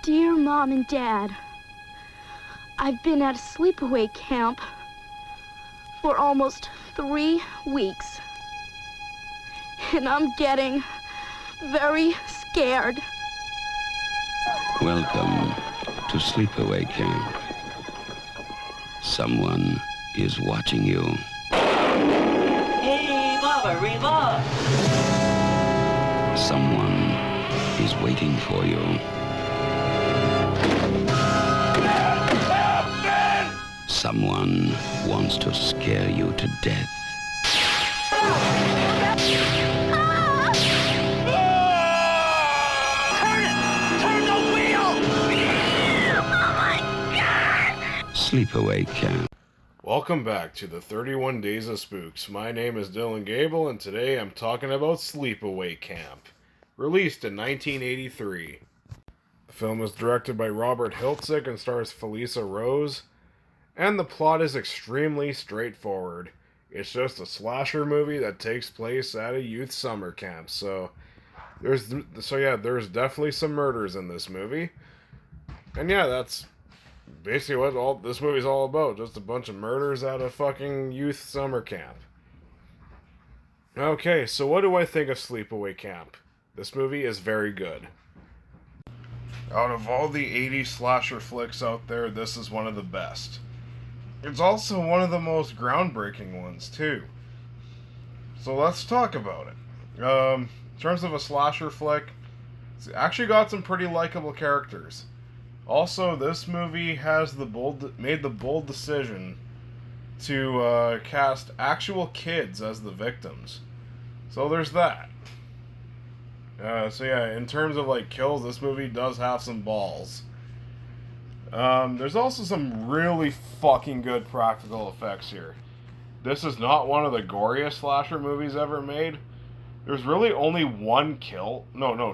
Dear Mom and Dad, I've been at a sleepaway camp for almost 3 weeks. And I'm getting very scared. Welcome to Sleepaway Camp. Someone is watching you. Hey, Mama, remote! Someone is waiting for you. Someone wants to scare you to death. Turn the wheel! Oh my God! Sleepaway Camp. Welcome back to the 31 Days of Spooks. My name is Dylan Goebel, and today I'm talking about Sleepaway Camp, released in 1983. The film was directed by Robert Hiltzik and stars Felissa Rose, and the plot is extremely straightforward. It's just a slasher movie that takes place at a youth summer camp. So there's definitely some murders in this movie. And yeah, that's basically what this movie's all about. Just a bunch of murders at a fucking youth summer camp. Okay, so what do I think of Sleepaway Camp? This movie is very good. Out of all the 80s slasher flicks out there, this is one of the best. It's also one of the most groundbreaking ones, too. So let's talk about it. In terms of a slasher flick, it's actually got some pretty likable characters. Also, this movie has made the bold decision to cast actual kids as the victims. So there's that. In terms of like kills, this movie does have some balls. There's also some really fucking good practical effects here. This is not one of the goriest slasher movies ever made. There's really only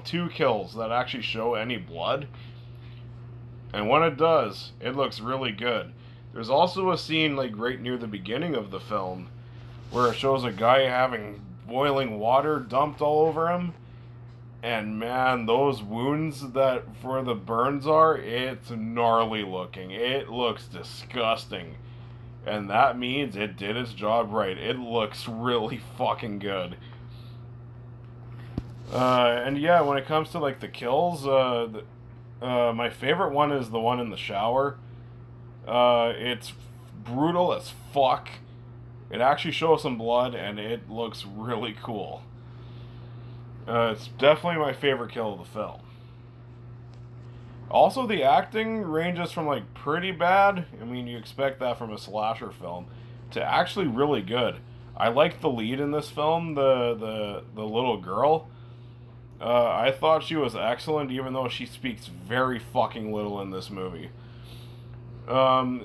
two kills that actually show any blood. And when it does, it looks really good. There's also a scene like right near the beginning of the film where it shows a guy having boiling water dumped all over him. And man, those wounds that where the burns are, it's gnarly looking. It looks disgusting. And that means it did its job right. It looks really fucking good. And yeah, when it comes to like the kills, my favorite one is the one in the shower. It's brutal as fuck. It actually shows some blood and it looks really cool. It's definitely my favorite kill of the film. Also, the acting ranges from like pretty bad, I mean you expect that from a slasher film, to actually really good. I like the lead in this film, the little girl. I thought she was excellent, even though she speaks very fucking little in this movie. I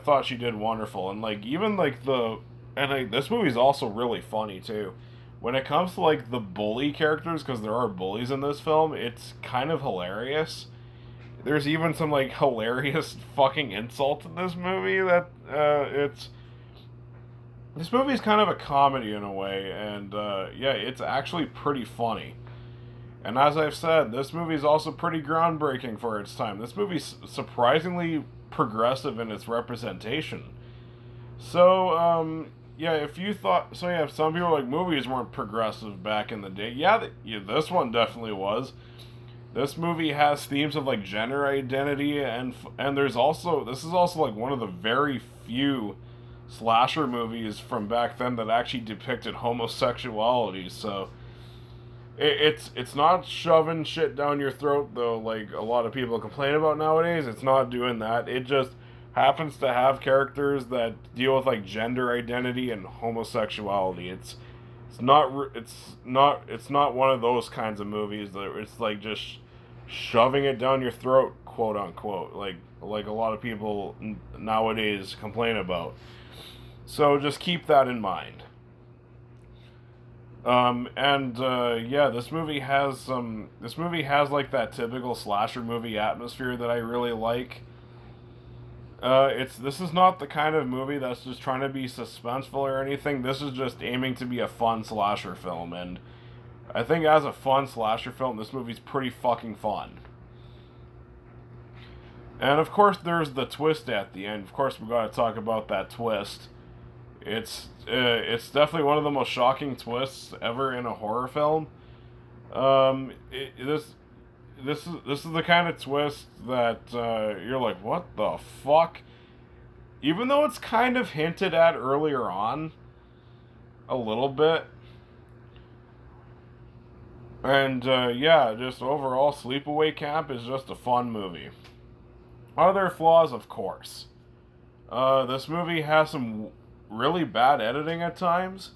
thought she did wonderful, and like even like this movie's also really funny too. When it comes to, like, the bully characters, because there are bullies in this film, it's kind of hilarious. There's even some, like, hilarious fucking insults in this movie that, This movie's kind of a comedy in a way, and, it's actually pretty funny. And as I've said, this movie's also pretty groundbreaking for its time. This movie's surprisingly progressive in its representation. So, if you thought... some people like movies weren't progressive back in the day. This one definitely was. This movie has themes of, like, gender identity, and there's also... This is also, like, one of the very few slasher movies from back then that actually depicted homosexuality, so... It's not shoving shit down your throat, though, like a lot of people complain about nowadays. It's not doing that. It just happens to have characters that deal with like gender identity and homosexuality. It's not one of those kinds of movies that it's like just shoving it down your throat, quote unquote, like a lot of people nowadays complain about. So just keep that in mind. This movie has like that typical slasher movie atmosphere that I really like. This is not the kind of movie that's just trying to be suspenseful or anything. This is just aiming to be a fun slasher film, and I think as a fun slasher film, this movie's pretty fucking fun. And of course, there's the twist at the end. Of course, we got to talk about that twist. It's definitely one of the most shocking twists ever in a horror film. This is the kind of twist that you're like, what the fuck? Even though it's kind of hinted at earlier on, a little bit. And yeah, just overall, Sleepaway Camp is just a fun movie. Are there flaws? Of course. This movie has some really bad editing at times,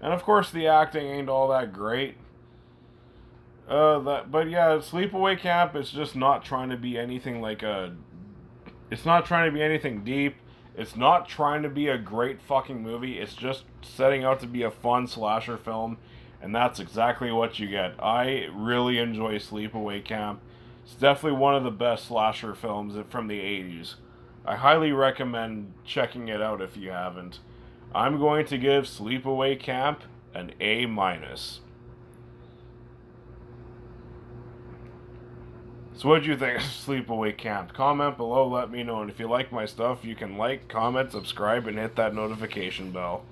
and of course the acting ain't all that great. But yeah, Sleepaway Camp is just not trying to be anything like a. It's not trying to be anything deep. It's not trying to be a great fucking movie. It's just setting out to be a fun slasher film, and that's exactly what you get. I really enjoy Sleepaway Camp. It's definitely one of the best slasher films from the 80s. I highly recommend checking it out if you haven't. I'm going to give Sleepaway Camp an A-. So what do you think of Sleepaway Camp? Comment below, let me know. And if you like my stuff, you can like, comment, subscribe, and hit that notification bell.